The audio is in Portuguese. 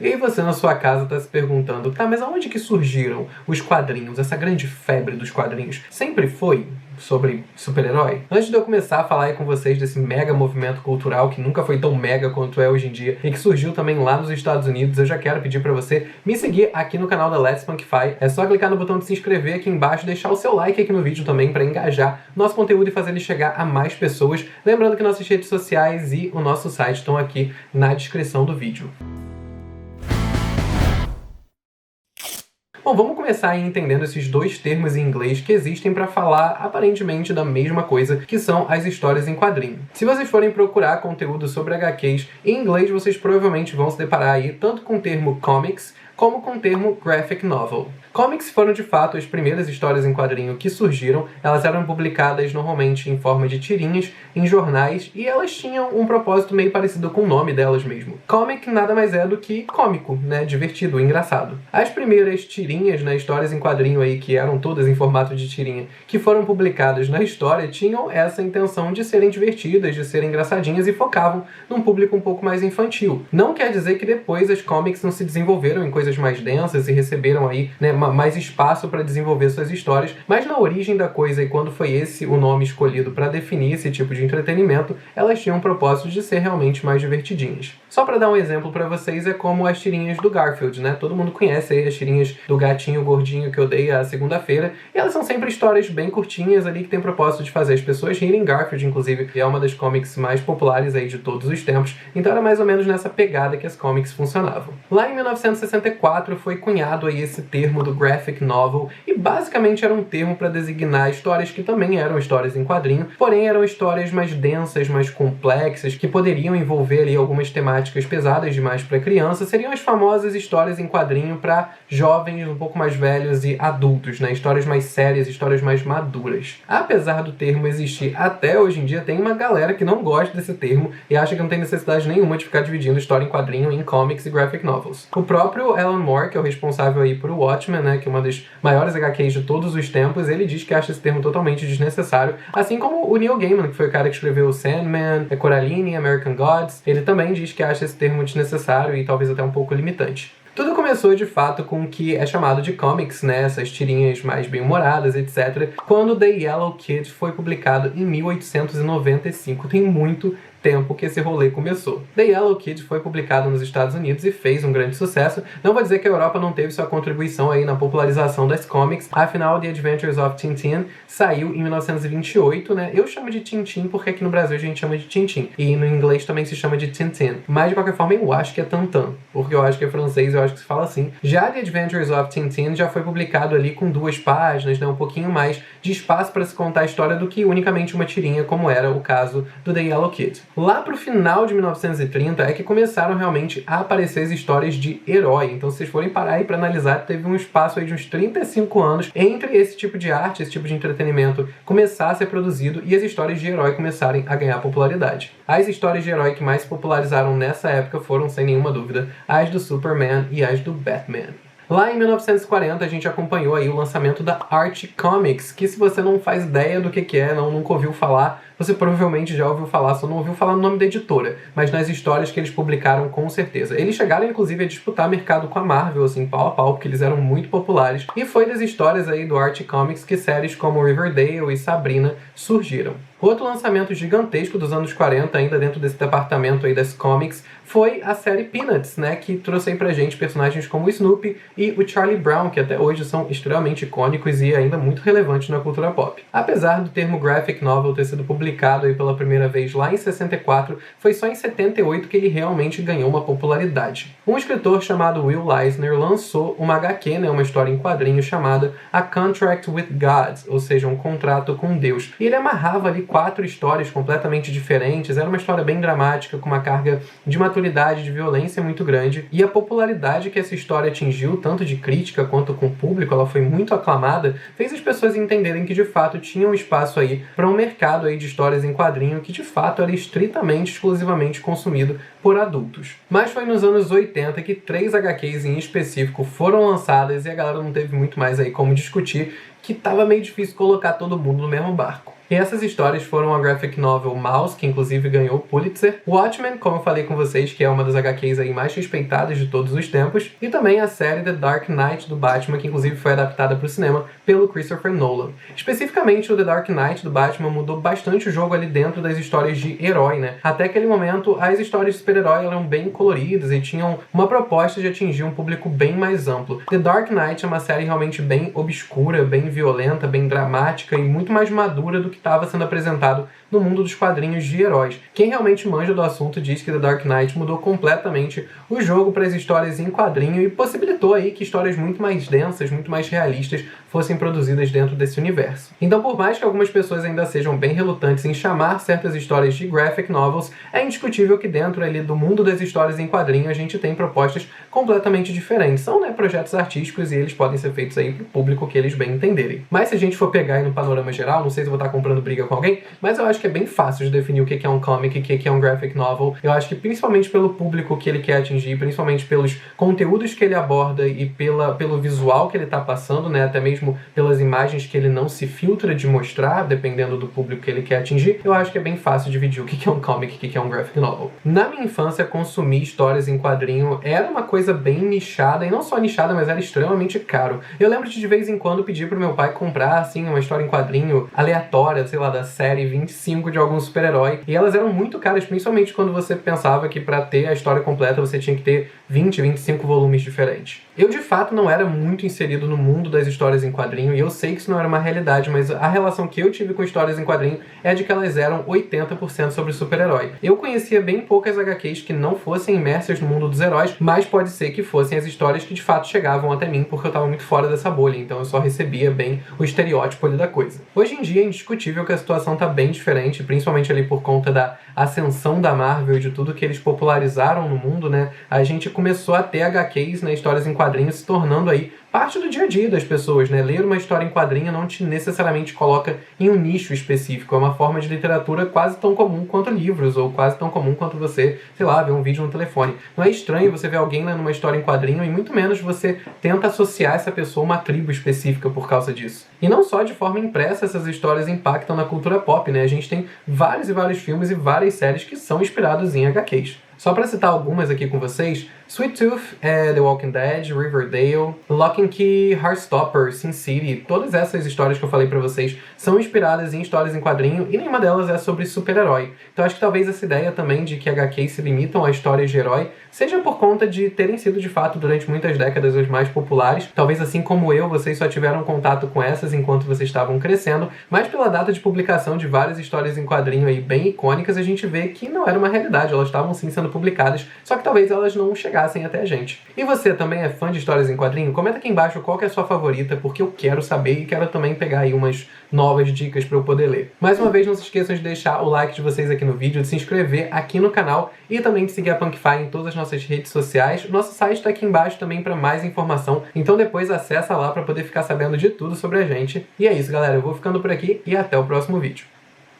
E aí você na sua casa tá se perguntando, tá, mas aonde que surgiram os quadrinhos, essa grande febre dos quadrinhos? Sempre foi sobre super-herói? Antes de eu começar a falar aí com vocês desse mega movimento cultural que nunca foi tão mega quanto é hoje em dia e que surgiu também lá nos Estados Unidos, eu já quero pedir pra você me seguir aqui no canal da Let's Punkify. É só clicar no botão de se inscrever aqui embaixo, deixar o seu like aqui no vídeo também pra engajar nosso conteúdo e fazer ele chegar a mais pessoas. Lembrando que nossas redes sociais e o nosso site estão aqui na descrição do vídeo. Bom, vamos começar aí entendendo esses dois termos em inglês que existem para falar aparentemente da mesma coisa, que são as histórias em quadrinho. Se vocês forem procurar conteúdo sobre HQs em inglês, vocês provavelmente vão se deparar aí tanto com o termo comics como com o termo graphic novel. Comics foram de fato as primeiras histórias em quadrinho que surgiram. Elas eram publicadas normalmente em forma de tirinhas em jornais e elas tinham um propósito meio parecido com o nome delas mesmo. Comic nada mais é do que cômico, né? Divertido, engraçado. As primeiras tirinhas, né, histórias em quadrinho aí que eram todas em formato de tirinha, que foram publicadas na história, tinham essa intenção de serem divertidas, de serem engraçadinhas e focavam num público um pouco mais infantil. Não quer dizer que depois as comics não se desenvolveram em coisas mais densas e receberam aí, né, mais espaço para desenvolver suas histórias, mas na origem da coisa, e quando foi esse o nome escolhido para definir esse tipo de entretenimento, elas tinham um propósito de ser realmente mais divertidinhas. Só para dar um exemplo para vocês, é como as tirinhas do Garfield, né? Todo mundo conhece aí as tirinhas do gatinho gordinho que odeia a segunda-feira, e elas são sempre histórias bem curtinhas ali que tem o propósito de fazer as pessoas rirem. Garfield, inclusive, é uma das comics mais populares aí de todos os tempos, então era mais ou menos nessa pegada que as comics funcionavam. Lá em 1964 foi cunhado aí esse termo do graphic novel, e basicamente era um termo para designar histórias que também eram histórias em quadrinho, porém eram histórias mais densas, mais complexas, que poderiam envolver ali algumas temáticas pesadas demais para criança. Seriam as famosas histórias em quadrinho para jovens um pouco mais velhos e adultos, né? Histórias mais sérias, histórias mais maduras. Apesar do termo existir até hoje em dia, tem uma galera que não gosta desse termo e acha que não tem necessidade nenhuma de ficar dividindo história em quadrinho em comics e graphic novels. O próprio Alan Moore, que é o responsável aí por Watchmen, né, que é uma das maiores HQs de todos os tempos, ele diz que acha esse termo totalmente desnecessário, assim como o Neil Gaiman, que foi o cara que escreveu Sandman, Coraline, American Gods, ele também diz que acha esse termo desnecessário e talvez até um pouco limitante. Tudo começou, de fato, com o que é chamado de comics, né, essas tirinhas mais bem-humoradas, etc., quando The Yellow Kid foi publicado em 1895. Tem muito tempo que esse rolê começou. The Yellow Kid foi publicado nos Estados Unidos e fez um grande sucesso. Não vou dizer que a Europa não teve sua contribuição aí na popularização das comics, afinal The Adventures of Tintin saiu em 1928, né? Eu chamo de Tintin porque aqui no Brasil a gente chama de Tintin, e no inglês também se chama de Tintin, mas de qualquer forma eu acho que é Tantan, porque eu acho que é francês, eu acho que se fala assim. Já The Adventures of Tintin já foi publicado ali com 2 páginas, né? Um pouquinho mais de espaço para se contar a história do que unicamente uma tirinha, como era o caso do The Yellow Kid. Lá pro final de 1930 é que começaram realmente a aparecer as histórias de herói. Então, se vocês forem parar aí para analisar, teve um espaço aí de uns 35 anos entre esse tipo de arte, esse tipo de entretenimento começar a ser produzido e as histórias de herói começarem a ganhar popularidade. As histórias de herói que mais se popularizaram nessa época foram, sem nenhuma dúvida, as do Superman e as do Batman. Lá em 1940 a gente acompanhou aí o lançamento da Archie Comics, que se você não faz ideia do que é, nunca ouviu falar, você provavelmente já ouviu falar, só não ouviu falar no nome da editora, mas nas histórias que eles publicaram com certeza. Eles chegaram inclusive a disputar mercado com a Marvel, assim, pau a pau, porque eles eram muito populares, e foi das histórias aí do Archie Comics que séries como Riverdale e Sabrina surgiram. Outro lançamento gigantesco dos anos 40, ainda dentro desse departamento aí das comics, foi a série Peanuts, né, que trouxe aí pra gente personagens como o Snoopy e o Charlie Brown, que até hoje são extremamente icônicos e ainda muito relevantes na cultura pop. Apesar do termo graphic novel ter sido publicado aí pela primeira vez lá em 64, foi só em 78 que ele realmente ganhou uma popularidade. Um escritor chamado Will Eisner lançou uma HQ, né, uma história em quadrinhos chamada A Contract with God, ou seja, um contrato com Deus. E ele amarrava ali 4 histórias completamente diferentes, era uma história bem dramática, com uma carga de maturidade, de violência muito grande, e a popularidade que essa história atingiu, tanto de crítica quanto com o público, ela foi muito aclamada, fez as pessoas entenderem que de fato tinha um espaço aí para um mercado aí de histórias em quadrinho que de fato era estritamente, exclusivamente consumido por adultos. Mas foi nos anos 80 que 3 HQs em específico foram lançadas e a galera não teve muito mais aí como discutir, que tava meio difícil colocar todo mundo no mesmo barco. E essas histórias foram a graphic novel Mouse, que inclusive ganhou o Pulitzer, Watchmen, como eu falei com vocês, que é uma das HQs aí mais respeitadas de todos os tempos, e também a série The Dark Knight do Batman, que inclusive foi adaptada para o cinema pelo Christopher Nolan. Especificamente, o The Dark Knight do Batman mudou bastante o jogo ali dentro das histórias de herói, né? Até aquele momento, as histórias de super-herói eram bem coloridas e tinham uma proposta de atingir um público bem mais amplo. The Dark Knight é uma série realmente bem obscura, bem violenta, bem dramática e muito mais madura do que estava sendo apresentado no mundo dos quadrinhos de heróis. Quem realmente manja do assunto diz que The Dark Knight mudou completamente o jogo para as histórias em quadrinho e possibilitou aí que histórias muito mais densas, muito mais realistas fossem produzidas dentro desse universo. Então, por mais que algumas pessoas ainda sejam bem relutantes em chamar certas histórias de graphic novels, é indiscutível que dentro ali do mundo das histórias em quadrinho a gente tem propostas completamente diferentes. São, né, projetos artísticos e eles podem ser feitos aí pro público que eles bem entenderem. Mas se a gente for pegar aí no panorama geral, não sei se eu vou estar comprando briga com alguém, mas eu acho que é bem fácil de definir o que é um comic e o que é um graphic novel. Eu acho que principalmente pelo público que ele quer atingir, principalmente pelos conteúdos que ele aborda e pelo visual que ele está passando, né, até mesmo pelas imagens que ele não se filtra de mostrar, dependendo do público que ele quer atingir, eu acho que é bem fácil dividir o que é um comic e o que é um graphic novel. Na minha infância, consumir histórias em quadrinho era uma coisa bem nichada, e não só nichada, mas era extremamente caro. Eu lembro de vez em quando pedir pro meu pai comprar, assim, uma história em quadrinho aleatória, sei lá, da série 25 de algum super-herói, e elas eram muito caras, principalmente quando você pensava que para ter a história completa você tinha que ter 20, 25 volumes diferentes. Eu, de fato, não era muito inserido no mundo das histórias em quadrinho, e eu sei que isso não era uma realidade, mas a relação que eu tive com histórias em quadrinho é de que elas eram 80% sobre super-herói. Eu conhecia bem poucas HQs que não fossem imersas no mundo dos heróis, mas pode ser que fossem as histórias que de fato chegavam até mim, porque eu estava muito fora dessa bolha, então eu só recebia bem o estereótipo ali da coisa. Hoje em dia é indiscutível que a situação está bem diferente, principalmente ali por conta da ascensão da Marvel e de tudo que eles popularizaram no mundo, né? A gente começou a ter HQs, né, histórias em quadrinhos, se tornando aí parte do dia a dia das pessoas, né? Ler uma história em quadrinho não te necessariamente coloca em um nicho específico. É uma forma de literatura quase tão comum quanto livros, ou quase tão comum quanto você, sei lá, ver um vídeo no telefone. Não é estranho você ver alguém lendo uma história em quadrinho, e muito menos você tenta associar essa pessoa a uma tribo específica por causa disso. E não só de forma impressa essas histórias impactam na cultura pop, né? A gente tem vários e vários filmes e várias séries que são inspirados em HQs. Só para citar algumas aqui com vocês, Sweet Tooth, The Walking Dead, Riverdale, Lock and Key, Heartstopper, Sin City, todas essas histórias que eu falei pra vocês são inspiradas em histórias em quadrinho e nenhuma delas é sobre super-herói. Então acho que talvez essa ideia também de que HQs se limitam a histórias de herói seja por conta de terem sido de fato durante muitas décadas as mais populares. Talvez assim como eu, vocês só tiveram contato com essas enquanto vocês estavam crescendo, mas pela data de publicação de várias histórias em quadrinho aí bem icônicas, a gente vê que não era uma realidade, elas estavam sim sendo publicadas, só que talvez elas não chegassem até a gente. E você também é fã de histórias em quadrinho? Comenta aqui embaixo qual que é a sua favorita, porque eu quero saber e quero também pegar aí umas novas dicas para eu poder ler. Mais uma vez, não se esqueçam de deixar o like de vocês aqui no vídeo, de se inscrever aqui no canal e também de seguir a Punkify em todas as nossas redes sociais. O nosso site está aqui embaixo também para mais informação, então depois acessa lá para poder ficar sabendo de tudo sobre a gente. E é isso, galera, eu vou ficando por aqui e até o próximo vídeo.